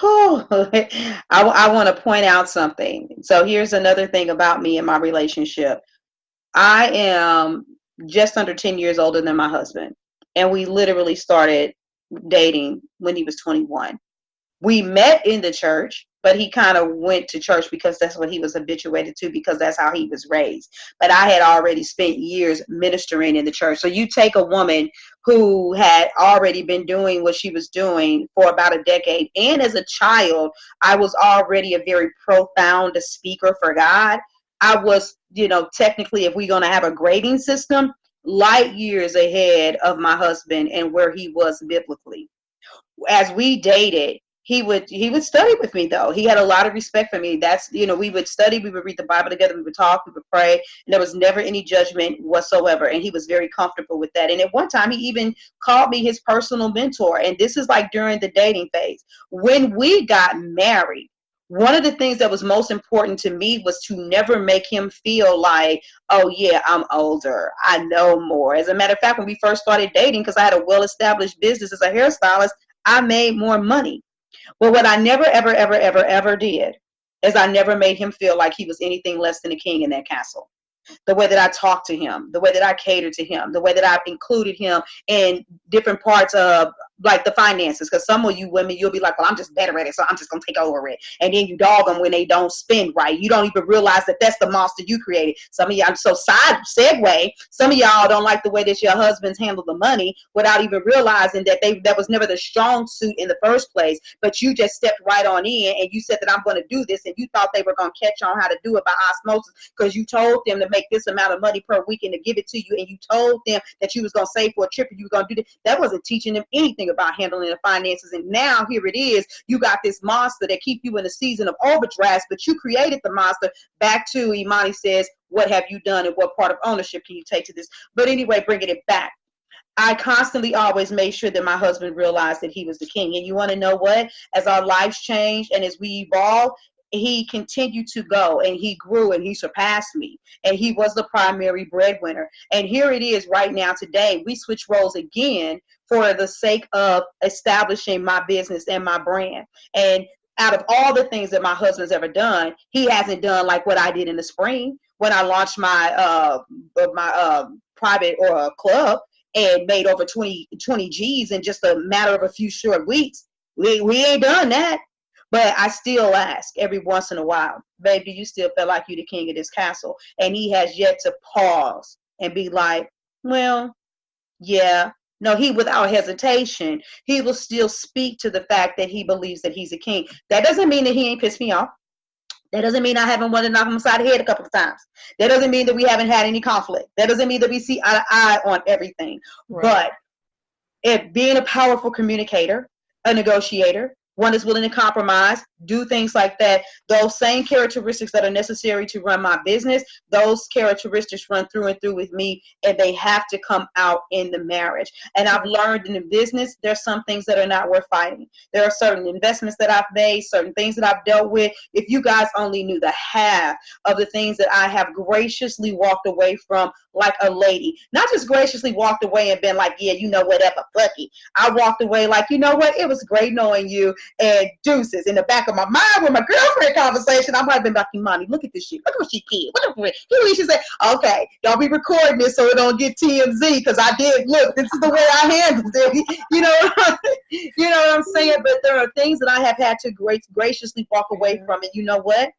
Speaker 2: I want to point out something. So here's another thing about me and my relationship. I am just under 10 years older than my husband. And we literally started dating when he was 21. We met in the church, but he kind of went to church because that's what he was habituated to, because that's how he was raised. But I had already spent years ministering in the church. So you take a woman who had already been doing what she was doing for about a decade. And as a child, I was already a very profound speaker for God. I was, technically, if we're going to have a grading system, light years ahead of my husband and where he was biblically. As we dated, he would study with me, though. He had a lot of respect for me. That's, we would study, we would read the Bible together, we would talk, we would pray, and there was never any judgment whatsoever. And he was very comfortable with that. And at one time, he even called me his personal mentor. And this is like during the dating phase. When we got married, one of the things that was most important to me was to never make him feel like, oh yeah, I'm older, I know more. As a matter of fact, when we first started dating, because I had a well-established business as a hairstylist, I made more money. But what I never, ever, ever, ever, ever did is I never made him feel like he was anything less than a king in that castle. The way that I talked to him, the way that I catered to him, the way that I included him in different parts of like the finances. Because some of you women, you'll be like, well, I'm just better at it, so I'm just going to take over it. And then you dog them when they don't spend right. You don't even realize that that's the monster you created. Some of y'all, so side segue, some of y'all don't like the way that your husbands handle the money without even realizing that that was never the strong suit in the first place. But you just stepped right on in and you said that I'm going to do this. And you thought they were going to catch on how to do it by osmosis because you told them to make this amount of money per week and to give it to you, and you told them that you was going to save for a trip and you were going to do this. That wasn't teaching them anything about handling the finances. And now here it is, you got this monster that keep you in a season of overdrafts, but you created the monster. Back to Imani says, what have you done and what part of ownership can you take to this? But anyway, bringing it back, I constantly always made sure that my husband realized that he was the king. And you want to know what? As our lives changed and as we evolved, he continued to go and he grew and he surpassed me. And he was the primary breadwinner. And here it is right now today. We switch roles again for the sake of establishing my business and my brand. And out of all the things that my husband's ever done, he hasn't done like what I did in the spring when I launched my private or club and made over 20 G's in just a matter of a few short weeks. We ain't done that. But I still ask every once in a while, baby, you still feel like you the king of this castle? And he has yet to pause and be like, well, yeah. No, he, without hesitation, he will still speak to the fact that he believes that he's a king. That doesn't mean that he ain't pissed me off. That doesn't mean I haven't wanted to knock him upside the head a couple of times. That doesn't mean that we haven't had any conflict. That doesn't mean that we see eye to eye on everything. Right. But if being a powerful communicator, a negotiator, one is willing to compromise, do things like that, those same characteristics that are necessary to run my business, those characteristics run through and through with me, and they have to come out in the marriage. And I've learned in the business, there's some things that are not worth fighting. There are certain investments that I've made, certain things that I've dealt with. If you guys only knew the half of the things that I have graciously walked away from like a lady, not just graciously walked away and been like, yeah, you know, whatever, fuck it. I walked away like, you know what, it was great knowing you, and deuces. In the back of my mind with my girlfriend conversation, I might have been like, Imani, look at this shit. Look at what she did. She said, okay, y'all be recording this so it don't get TMZ, because I did, look, this is the way I handled it. You know what I'm saying? But there are things that I have had to graciously walk away from. And you know what?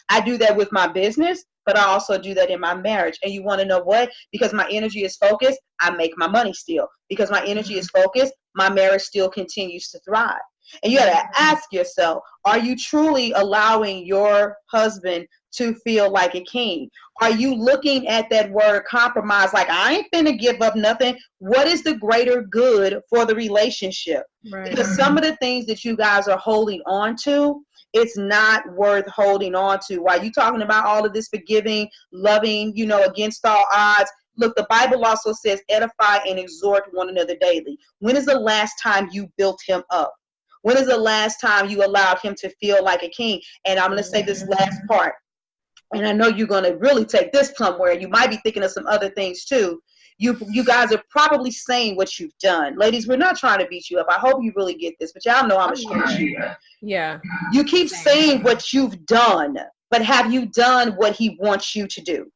Speaker 2: I do that with my business, but I also do that in my marriage. And you want to know what? Because my energy is focused, I make my money still. Because my energy is focused, my marriage still continues to thrive. And you got to ask yourself, are you truly allowing your husband to feel like a king? Are you looking at that word compromise like, I ain't finna give up nothing? What is the greater good for the relationship? Right. Because some of the things that you guys are holding on to, it's not worth holding on to. While you talking about all of this forgiving, loving, against all odds, look, the Bible also says edify and exhort one another daily. When is the last time you built him up? When is the last time you allowed him to feel like a king? And I'm going to say this last part, and I know you're going to really take this somewhere. You might be thinking of some other things too. You guys are probably saying what you've done. Ladies, we're not trying to beat you up. I hope you really get this, but y'all know I'm a straight shooter.
Speaker 3: Yeah.
Speaker 2: You keep saying what you've done, but have you done what he wants you to do?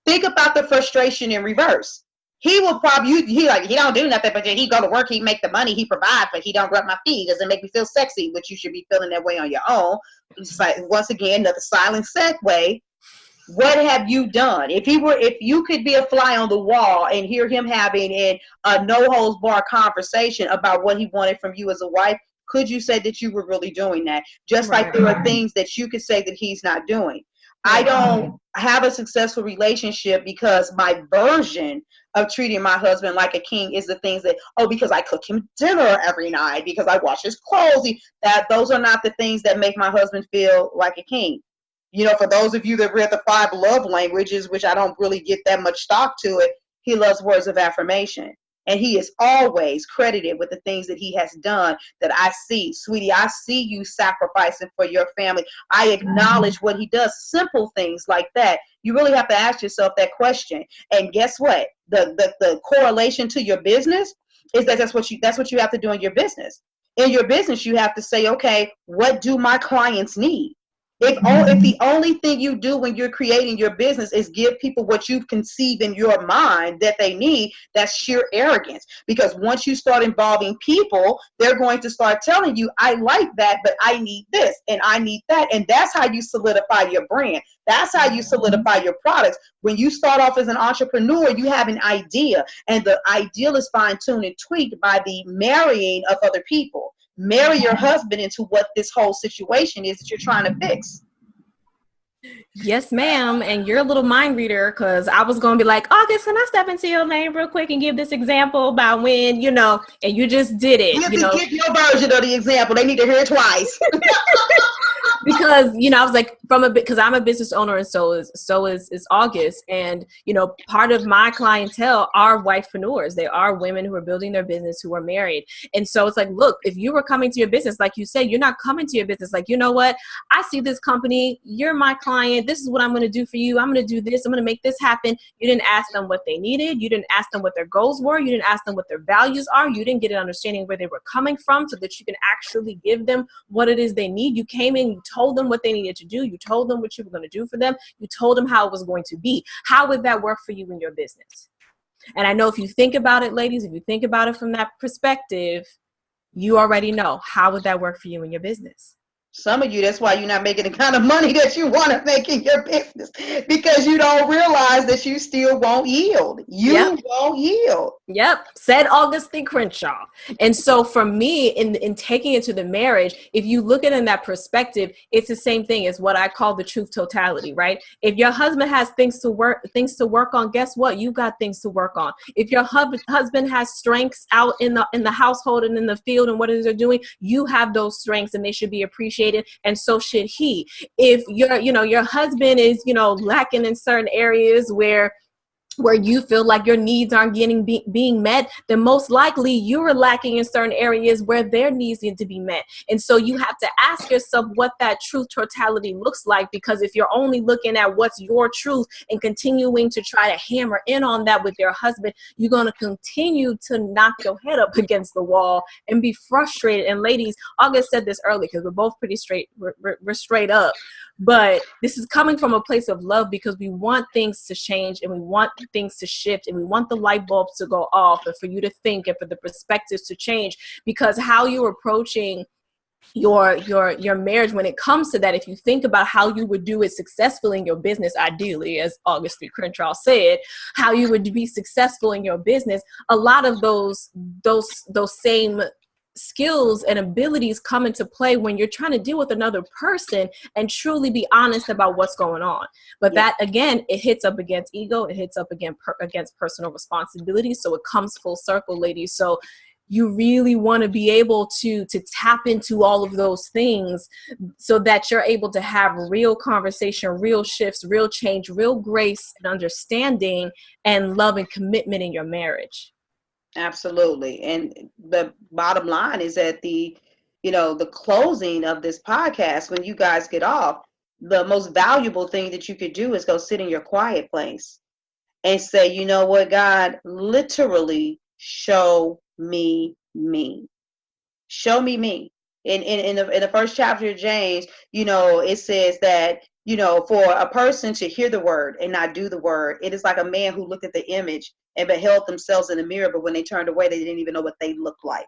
Speaker 2: Think about the frustration in reverse. He will probably, he don't do nothing, but he go to work, he make the money, he provides, but he don't rub my feet. Doesn't make me feel sexy, but you should be feeling that way on your own. It's like, once again, another silent segue. What have you done? If you could be a fly on the wall and hear him having a no holds barred conversation about what he wanted from you as a wife, could you say that you were really doing that? Just like there are things that you could say that he's not doing. I don't have a successful relationship because my version of treating my husband like a king is the things that, because I cook him dinner every night, because I wash his clothes. Those are not the things that make my husband feel like a king. For those of you that read the 5 love languages, which I don't really get that much stock to it, he loves words of affirmation. And he is always credited with the things that he has done that I see. Sweetie, I see you sacrificing for your family. I acknowledge what he does. Simple things like that. You really have to ask yourself that question. And guess what? The correlation to your business is that's what you have to do in your business. In your business, you have to say, okay, what do my clients need? If the only thing you do when you're creating your business is give people what you've conceived in your mind that they need, that's sheer arrogance. Because once you start involving people, they're going to start telling you, I like that, but I need this and I need that. And that's how you solidify your brand. That's how you solidify your products. When you start off as an entrepreneur, you have an idea, and the ideal is fine-tuned and tweaked by the marrying of other people. Marry your husband into what this whole situation is that you're trying to fix.
Speaker 3: Yes, ma'am. And you're a little mind reader, because I was going to be like, August, can I step into your lane real quick and give this example about when, and you just did it.
Speaker 2: Give your version of the example. They need to hear it twice.
Speaker 3: Because I was like, because I'm a business owner, and so is August, and part of my clientele are wifepreneurs. They are women who are building their business, who are married, and so it's like, look, if you were coming to your business, like you said, you're not coming to your business like, you know what, I see this company, you're my client, this is what I'm going to do for you, I'm going to do this, I'm going to make this happen. You didn't ask them what they needed, you didn't ask them what their goals were, you didn't ask them what their values are, you didn't get an understanding where they were coming from so that you can actually give them what it is they need. You came in, you told them what they needed to do. You told them what you were going to do for them. You told them how it was going to be. How would that work for you in your business? And I know if you think about it, ladies, if you think about it from that perspective, you already know how would that work for you in your business.
Speaker 2: Some of you, that's why you're not making the kind of money that you want to make in your business, because you don't realize that you still won't yield. You won't yield.
Speaker 3: Yep. Said Augustine Crenshaw. And so for me, in taking it to the marriage, if you look at it in that perspective, it's the same thing as what I call the truth totality, right? If your husband has things to work on, guess what? You got things to work on. If your husband has strengths out in the household and in the field and what it is they're doing, you have those strengths and they should be appreciated. And so should he. If your husband is, lacking in certain areas where you feel like your needs aren't being met, then most likely you are lacking in certain areas where their needs need to be met. And so you have to ask yourself what that truth totality looks like, because if you're only looking at what's your truth and continuing to try to hammer in on that with your husband, you're going to continue to knock your head up against the wall and be frustrated. And ladies, August said this early, because we're both pretty straight, we're straight up. But this is coming from a place of love, because we want things to change and we want things to shift and we want the light bulbs to go off and for you to think and for the perspectives to change. Because how you're approaching your marriage, when it comes to that, if you think about how you would do it successfully in your business, ideally, as Augustine Crenshaw said, how you would be successful in your business, a lot of those same skills and abilities come into play when you're trying to deal with another person and truly be honest about what's going on. But that, again, it hits up against ego. It hits up against personal responsibility. So it comes full circle, ladies. So you really want to be able to tap into all of those things so that you're able to have real conversation, real shifts, real change, real grace and understanding and love and commitment in your marriage.
Speaker 2: Absolutely. And the bottom line is at the closing of this podcast, when you guys get off, the most valuable thing that you could do is go sit in your quiet place and say, you know what, God, literally show me me. Show me me. In the first chapter of James, it says that, for a person to hear the word and not do the word, it is like a man who looked at the image and beheld themselves in the mirror, but when they turned away, they didn't even know what they looked like.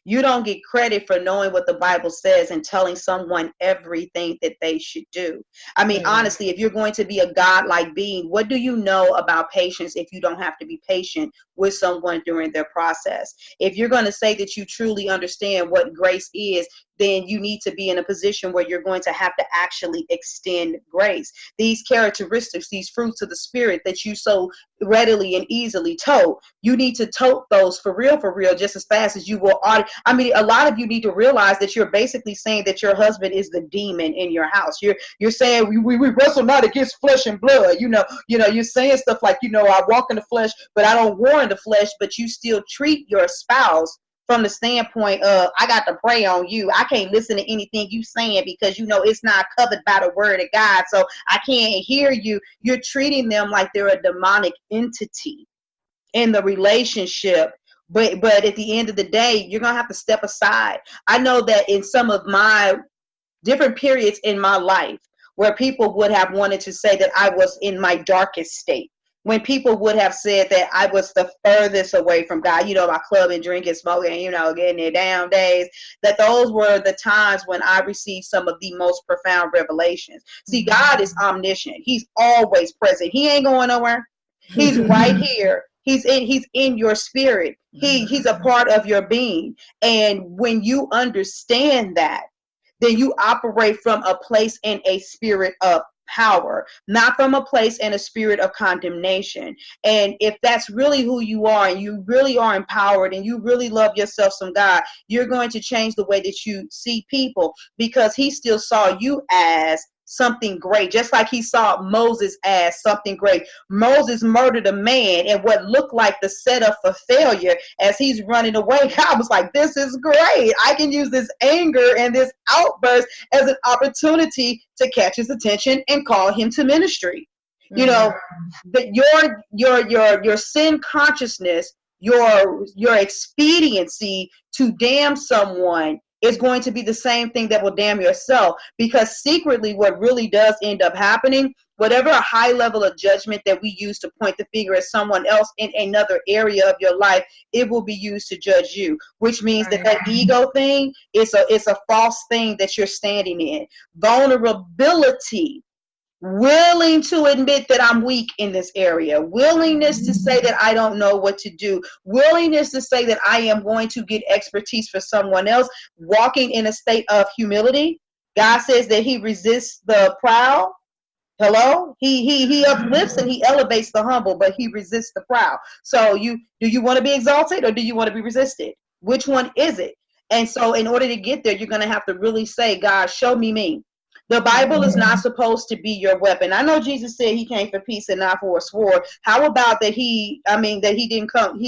Speaker 2: You don't get credit for knowing what the Bible says and telling someone everything that they should do. I mean, honestly, if you're going to be a God-like being, what do you know about patience if you don't have to be patient with someone during their process? If you're going to say that you truly understand what grace is, then you need to be in a position where you're going to have to actually extend grace. These characteristics, these fruits of the Spirit that you so readily and easily tote, you need to tote those for real, just as fast as you will. I mean, a lot of you need to realize that you're basically saying that your husband is the demon in your house. You're saying we wrestle not against flesh and blood. You're saying stuff like, I walk in the flesh, but I don't war in the flesh, but you still treat your spouse from the standpoint of, I got to pray on you. I can't listen to anything you saying because, it's not covered by the word of God. So I can't hear you. You're treating them like they're a demonic entity in the relationship. But at the end of the day, you're going to have to step aside. I know that in some of my different periods in my life where people would have wanted to say that I was in my darkest state. When people would have said that I was the furthest away from God, my clubbing, drinking, smoking, getting it down days, that those were the times when I received some of the most profound revelations. See, God is omniscient. He's always present. He ain't going nowhere. He's right here. He's in your spirit. He's a part of your being. And when you understand that, then you operate from a place and a spirit of power, not from a place and a spirit of condemnation. And if that's really who you are, and you really are empowered, and you really love yourself some God, you're going to change the way that you see people, because he still saw you as something great, just like he saw Moses as something great. Moses murdered a man, and what looked like the setup for failure, as he's running away, God was like, this is great. I can use this anger and this outburst as an opportunity to catch his attention and call him to ministry. That your sin consciousness, your expediency to damn someone is going to be the same thing that will damn yourself, because secretly what really does end up happening, whatever high level of judgment that we use to point the finger at someone else in another area of your life, it will be used to judge you, which means that ego thing is a false thing that you're standing in. Vulnerability, willing to admit that I'm weak in this area, willingness to say that I don't know what to do, willingness to say that I am going to get expertise for someone else, walking in a state of humility. God says that he resists the proud. Hello? He uplifts and he elevates the humble, but he resists the proud. So do you want to be exalted, or do you want to be resisted? Which one is it? And so in order to get there, you're going to have to really say, God, show me me. The Bible is not supposed to be your weapon. I know Jesus said he came for peace and not for a sword. How about that he didn't come.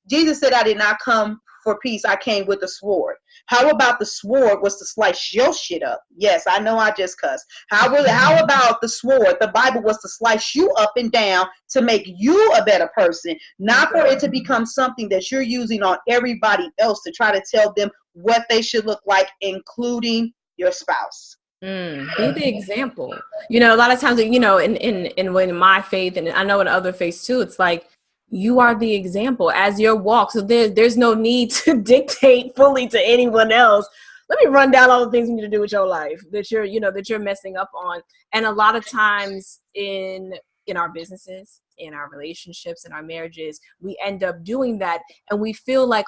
Speaker 2: Jesus said, I did not come for peace. I came with a sword. How about the sword was to slice your shit up? Yes, I know I just cussed. How about the sword? The Bible was to slice you up and down to make you a better person, not for it to become something that you're using on everybody else to try to tell them what they should look like, including your spouse.
Speaker 3: Be the example. A lot of times, in my faith, and I know in other faiths too, it's like you are the example as your walk. So there's no need to dictate fully to anyone else. Let me run down all the things you need to do with your life that you're messing up on. And a lot of times in our businesses, in our relationships, in our marriages, we end up doing that, and we feel like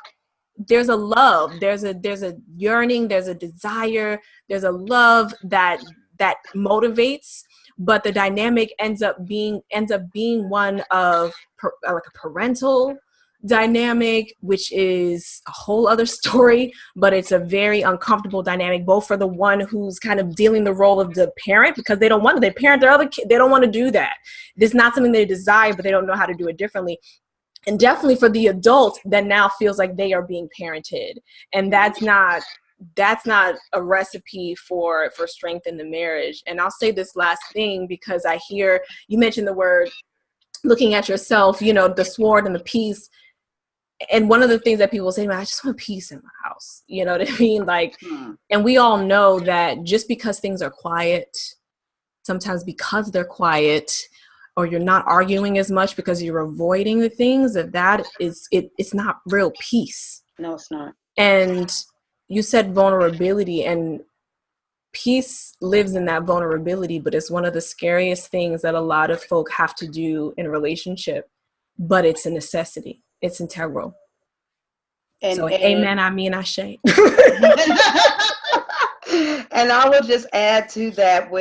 Speaker 3: there's a love, there's a yearning, there's a desire, there's a love that motivates, but the dynamic ends up being one of like a parental dynamic, which is a whole other story, but it's a very uncomfortable dynamic, both for the one who's kind of dealing the role of the parent, because they don't want to, they parent their other kid, they don't want to do that. It's not something they desire, but they don't know how to do it differently. And definitely for the adult that now feels like they are being parented. And that's not a recipe for strength in the marriage. And I'll say this last thing, because I hear you mention the word looking at yourself, the sword and the peace. And one of the things that people say, I just want peace in my house. You know what I mean? Like, and we all know that just because things are quiet, sometimes because they're quiet, or you're not arguing as much because you're avoiding the things, it's not real peace.
Speaker 2: No, it's not.
Speaker 3: And you said vulnerability, and peace lives in that vulnerability, but it's one of the scariest things that a lot of folk have to do in a relationship, but it's a necessity. It's integral. Amen. I mean, Ashe.
Speaker 2: And I will just add to that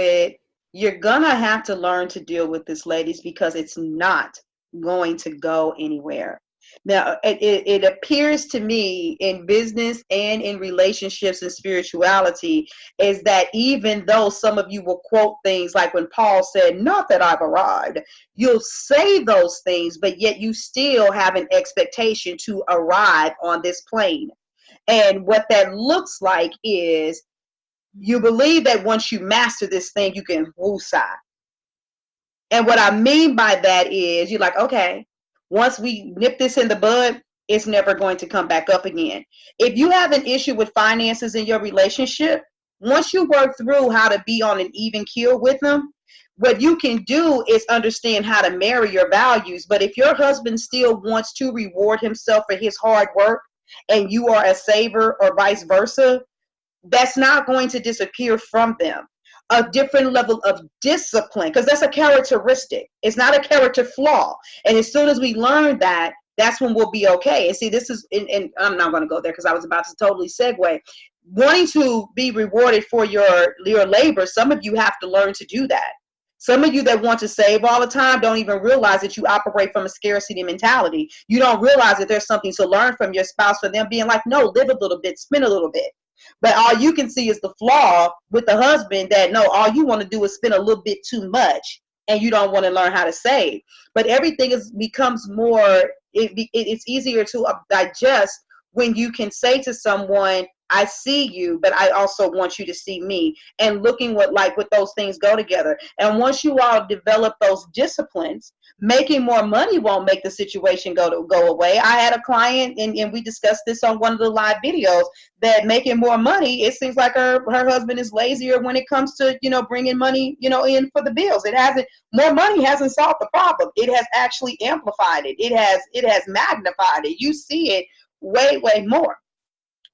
Speaker 2: you're gonna have to learn to deal with this, ladies, because it's not going to go anywhere. Now, it appears to me in business and in relationships and spirituality is that even though some of you will quote things like when Paul said, not that I've arrived, you'll say those things, but yet you still have an expectation to arrive on this plane. And what that looks like is you believe that once you master this thing, you can woosah. And what I mean by that is you're like, okay, once we nip this in the bud, it's never going to come back up again. If you have an issue with finances in your relationship, once you work through how to be on an even keel with them, what you can do is understand how to marry your values. But if your husband still wants to reward himself for his hard work and you are a saver or vice versa, that's not going to disappear from them. A different level of discipline, because that's a characteristic. It's not a character flaw. And as soon as we learn that, that's when we'll be okay. And see, this is, and I'm not going to go there because I was about to totally segue. Wanting to be rewarded for your labor, some of you have to learn to do that. Some of you that want to save all the time don't even realize that you operate from a scarcity mentality. You don't realize that there's something to learn from your spouse for them being like, no, live a little bit, spend a little bit. But all you can see is the flaw with the husband that, no, all you want to do is spend a little bit too much and you don't want to learn how to save. But everything becomes more, it's easier to digest when you can say to someone, I see you, but I also want you to see me, and looking what those things go together. And once you all develop those disciplines, making more money won't make the situation go away. I had a client, and we discussed this on one of the live videos, that making more money, it seems like her husband is lazier when it comes to, bringing money, in for the bills. More money hasn't solved the problem. It has actually amplified it. It has magnified it. You see it way, way more.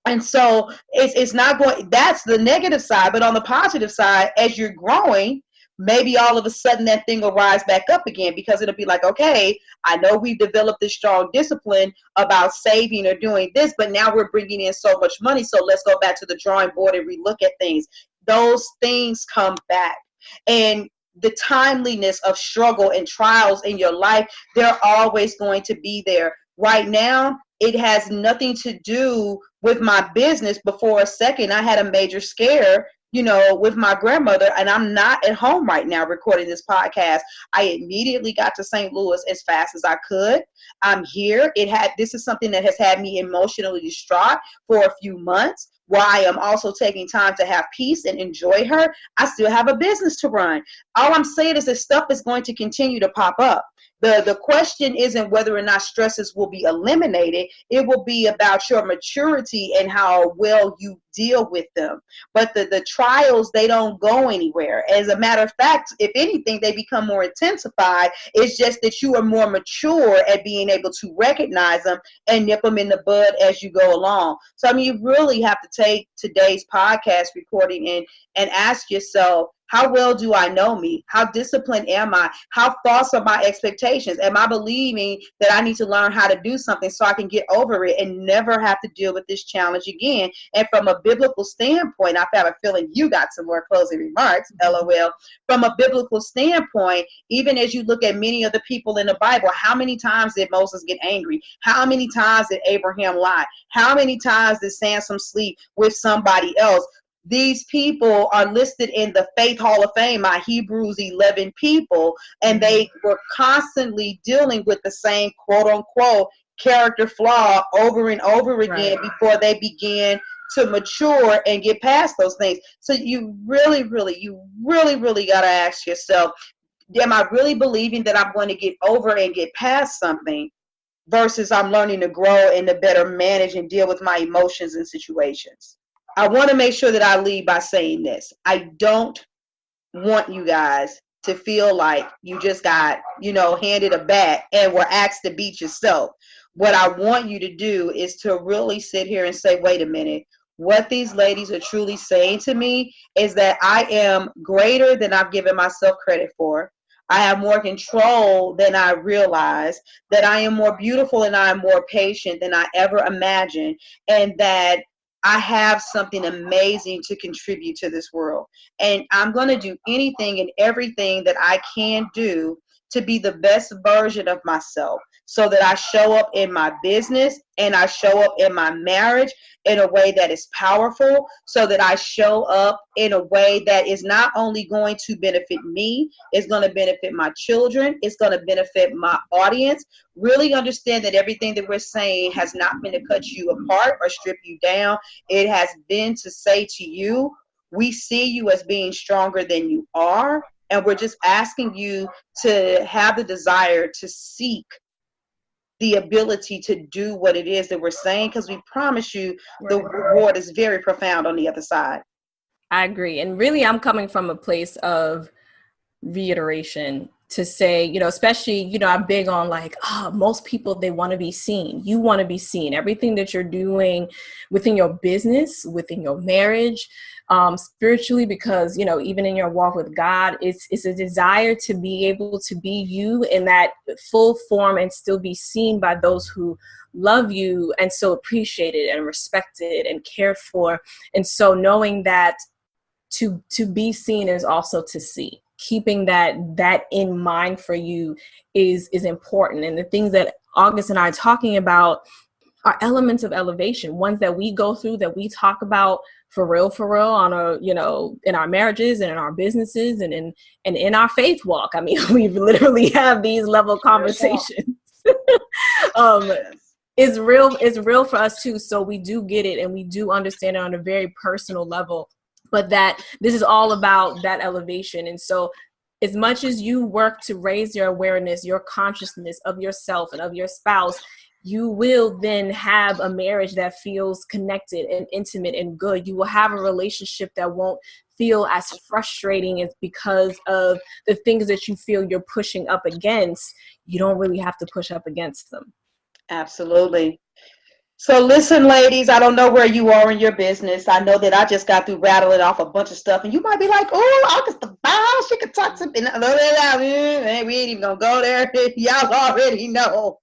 Speaker 2: And so it's not going, that's the negative side. But on the positive side, as you're growing, maybe all of a sudden that thing will rise back up again, because it'll be like, okay, I know we've developed this strong discipline about saving or doing this, but now we're bringing in so much money. So let's go back to the drawing board and relook at things. Those things come back. And the timeliness of struggle and trials in your life, they're always going to be there. Right now, it has nothing to do with my business. Before a second, I had a major scare, with my grandmother, and I'm not at home right now recording this podcast. I immediately got to St. Louis as fast as I could. I'm here. This is something that has had me emotionally distraught for a few months, while I am also taking time to have peace and enjoy her. I still have a business to run. All I'm saying is that stuff is going to continue to pop up. The question isn't whether or not stresses will be eliminated. It will be about your maturity and how well you deal with them. But the trials, they don't go anywhere. As a matter of fact, if anything, they become more intensified. It's just that you are more mature at being able to recognize them and nip them in the bud as you go along. So, you really have to take today's podcast recording and ask yourself, how well do I know me? How disciplined am I? How false are my expectations? Am I believing that I need to learn how to do something so I can get over it and never have to deal with this challenge again? And from a biblical standpoint, I have a feeling you got some more closing remarks, LOL. From a biblical standpoint, even as you look at many of the people in the Bible, how many times did Moses get angry? How many times did Abraham lie? How many times did Samson sleep with somebody else? These people are listed in the Faith Hall of Fame, my Hebrews 11 people, and they were constantly dealing with the same quote-unquote character flaw over and over again before they began to mature and get past those things. So you really got to ask yourself, am I really believing that I'm going to get over and get past something versus I'm learning to grow and to better manage and deal with my emotions and situations? I want to make sure that I lead by saying this. I don't want you guys to feel like you just got, handed a bat and were asked to beat yourself. What I want you to do is to really sit here and say, wait a minute. What these ladies are truly saying to me is that I am greater than I've given myself credit for. I have more control than I realize, that I am more beautiful and I am more patient than I ever imagined, and that I have something amazing to contribute to this world. And I'm going to do anything and everything that I can do to be the best version of myself, so that I show up in my business and I show up in my marriage in a way that is powerful, so that I show up in a way that is not only going to benefit me, it's going to benefit my children, it's going to benefit my audience. Really understand that everything that we're saying has not been to cut you apart or strip you down. It has been to say to you, we see you as being stronger than you are. And we're just asking you to have the desire to seek the ability to do what it is that we're saying, because we promise you the reward is very profound on the other side.
Speaker 3: I agree. And really, I'm coming from a place of reiteration to say, especially, I'm big on like, most people, they want to be seen. You want to be seen. Everything that you're doing within your business, within your marriage, spiritually, because, even in your walk with God, it's a desire to be able to be you in that full form and still be seen by those who love you and so appreciated and respected and cared for. And so knowing that to be seen is also to see. Keeping that in mind for you is important. And the things that August and I are talking about are elements of elevation, ones that we go through, that we talk about for real on in our marriages and in our businesses and in our faith walk. I mean, we literally have these level conversations. It's real for us too. So we do get it and we do understand it on a very personal level. But that this is all about that elevation. And so as much as you work to raise your awareness, your consciousness of yourself and of your spouse, you will then have a marriage that feels connected and intimate and good. You will have a relationship that won't feel as frustrating as because of the things that you feel you're pushing up against. You don't really have to push up against them.
Speaker 2: Absolutely. So listen, ladies, I don't know where you are in your business. I know that I just got through rattling off a bunch of stuff, and you might be like, oh, August the boss, she could talk something. We ain't even going to go there. Y'all already know.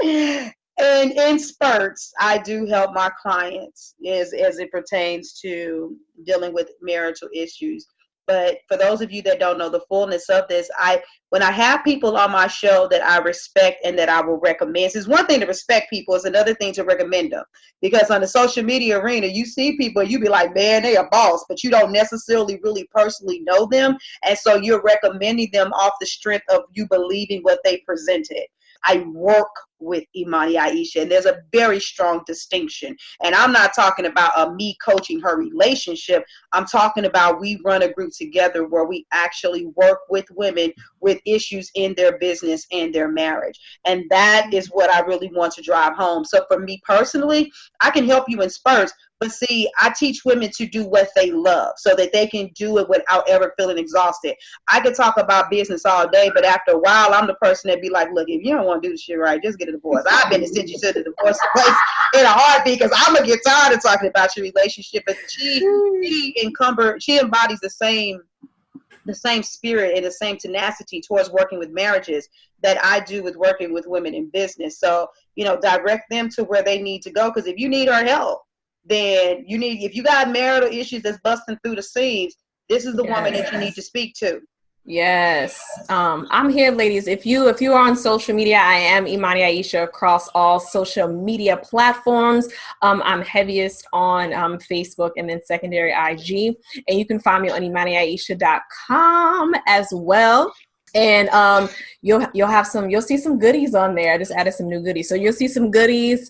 Speaker 2: And in spurts, I do help my clients as it pertains to dealing with marital issues. But for those of you that don't know the fullness of this, when I have people on my show that I respect and that I will recommend, it's one thing to respect people, it's another thing to recommend them. Because on the social media arena, you see people, you be like, man, they a boss, but you don't necessarily really personally know them. And so you're recommending them off the strength of you believing what they presented. I work with Imani Aisha, and there's a very strong distinction. And I'm not talking about me coaching her relationship. I'm talking about we run a group together where we actually work with women with issues in their business and their marriage. And that is what I really want to drive home. So for me personally, I can help you in spurts. But see, I teach women to do what they love so that they can do it without ever feeling exhausted. I could talk about business all day, but after a while, I'm the person that be like, look, if you don't want to do this shit right, just get a divorce. I've been to send you to the divorce place in a heartbeat because I'm going to get tired of talking about your relationship. But she embodies the same spirit and the same tenacity towards working with marriages that I do with working with women in business. So, direct them to where they need to go. Because if you need our help, then if you got marital issues that's busting through the seams, this is the woman that you need to speak to.
Speaker 3: Yes. I'm here, ladies. If you are on social media, I am Imani Aisha across all social media platforms. I'm heaviest on Facebook and then secondary IG. And you can find me on imaniaisha.com as well. And you'll see some goodies on there. I just added some new goodies. So you'll see some goodies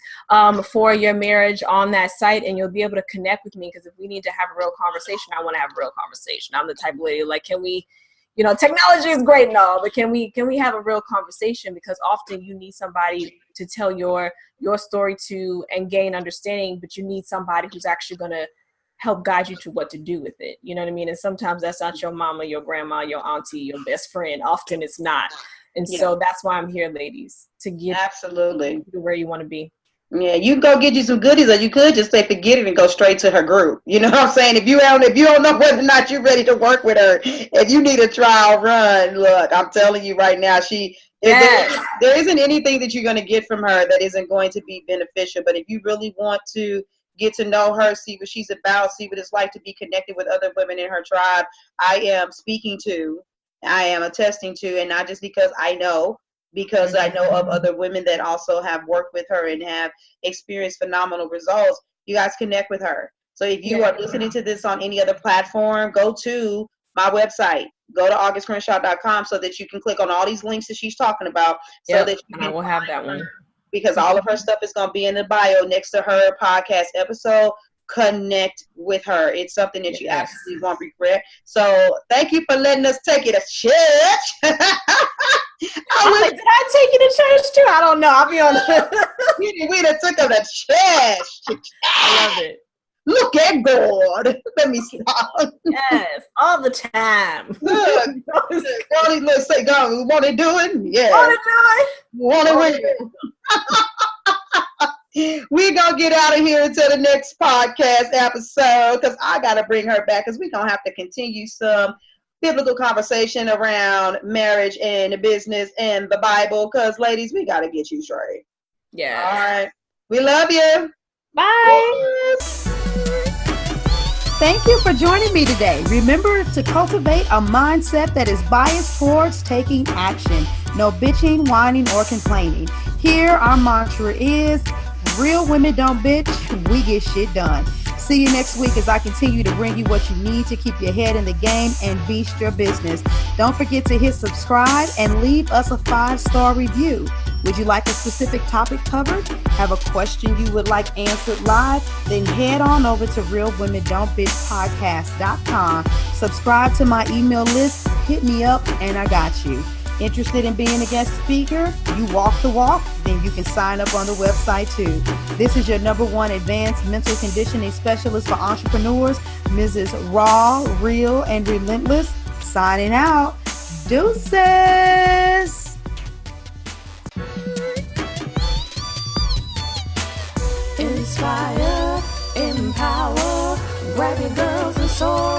Speaker 3: for your marriage on that site, and you'll be able to connect with me, because if we need to have a real conversation, I want to have a real conversation. I'm the type of lady, like, can we, technology is great and all, but can we have a real conversation? Because often you need somebody to tell your story to and gain understanding, but you need somebody who's actually going to help guide you to what to do with it. You know what I mean? And sometimes that's not your mama, your grandma, your auntie, your best friend. Often it's not. And so that's why I'm here, ladies, to get
Speaker 2: absolutely
Speaker 3: to where you want to be.
Speaker 2: Yeah, you can go get you some goodies, or you could just say forget it and go straight to her group. You know what I'm saying? If you don't know whether or not you're ready to work with her, if you need a trial run, look, I'm telling you right now, there isn't anything that you're going to get from her that isn't going to be beneficial. But if you really want to get to know her, see what she's about, see what it's like to be connected with other women in her tribe, I am attesting to, and not just because I know of other women that also have worked with her and have experienced phenomenal results. You guys connect with her. So if you are listening to this on any other platform, go to my website, go to augustcrenshaw.com, so that you can click on all these links that she's talking about. So that you can,
Speaker 3: I will have that one.
Speaker 2: Because all of her stuff is going to be in the bio next to her podcast episode. Connect with her. It's something that you absolutely won't regret. So thank you for letting us take you to church.
Speaker 3: I'm like, did I take you to church too? I don't know. I'll be on.
Speaker 2: We done took her to church.
Speaker 3: I love it.
Speaker 2: Look at God. Let me stop.
Speaker 3: Yes, all the time.
Speaker 2: Look, look, say God, we want to do it? Yeah. Want to win. We're going to get out of here until the next podcast episode because I got to bring her back because we're going to have to continue some biblical conversation around marriage and business and the Bible because, ladies, we got to get you straight.
Speaker 3: Yeah.
Speaker 2: All right. We love you.
Speaker 3: Bye.
Speaker 2: Yes.
Speaker 4: Thank you for joining me today. Remember to cultivate a mindset that is biased towards taking action. No bitching, whining, or complaining. Here, our mantra is, real women don't bitch, we get shit done. See you next week as I continue to bring you what you need to keep your head in the game and beast your business. Don't forget to hit subscribe and leave us a 5-star review. Would you like a specific topic covered? Have a question you would like answered live? Then head on over to realwomendontbitchpodcast.com. Subscribe to my email list, hit me up, and I got you. Interested in being a guest speaker? You walk the walk? Then you can sign up on the website too. This is your #1 advanced mental conditioning specialist for entrepreneurs, Mrs. Raw, Real, and Relentless. Signing out. Deuces.
Speaker 1: Inspire, empower, grab your girls and soar.